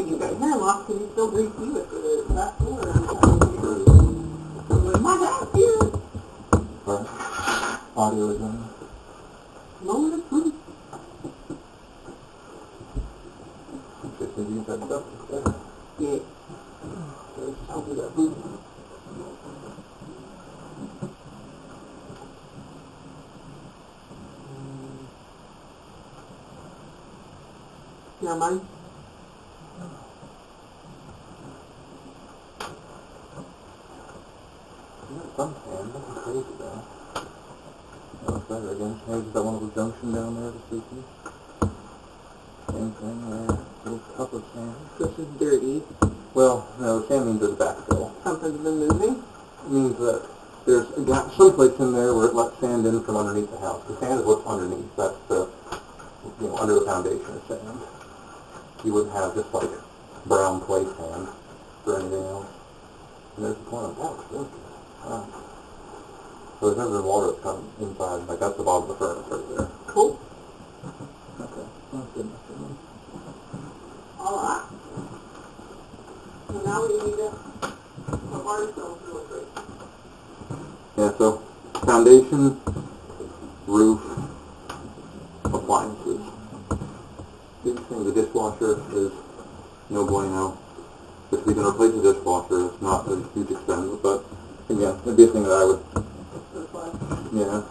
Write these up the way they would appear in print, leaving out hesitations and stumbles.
you got hair loss, can you still grease you with the back door? My dad's here. Right. Audio is on. Moment of truth. Just need to use that stuff. Yeah. I'll do that food. Yeah, mine. Some fan, nothing crazy though. That was better again. Maybe is that one of the junction down there this weekend? Same thing there. Little cup of sand. This is dirty. Well, no, sand means there's a backfill. Something's been moving. It means that there's a gap someplace in there where it lets sand in from underneath the house. The sand is what's underneath. That's the, under the foundation of sand. You wouldn't have just like brown clay sand or anything else. And there's the corner. That looks really good. Wow. So there's never been water that's come inside. Like that's the bottom of the furnace right there. Cool. Okay. That's good. Alright. So now we need to put barstones real quick. Yeah, so foundation, roof, appliances. Big thing, the dishwasher is no bueno. If we can replace the dishwasher, it's not a huge expense, but again, it'd be a thing that I would, yeah.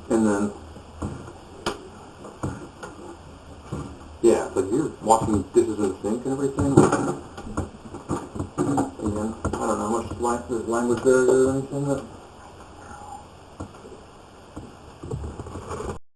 And then, yeah, it's like you're washing dishes in the sink and everything. Again, I don't know how much there's language barrier or anything that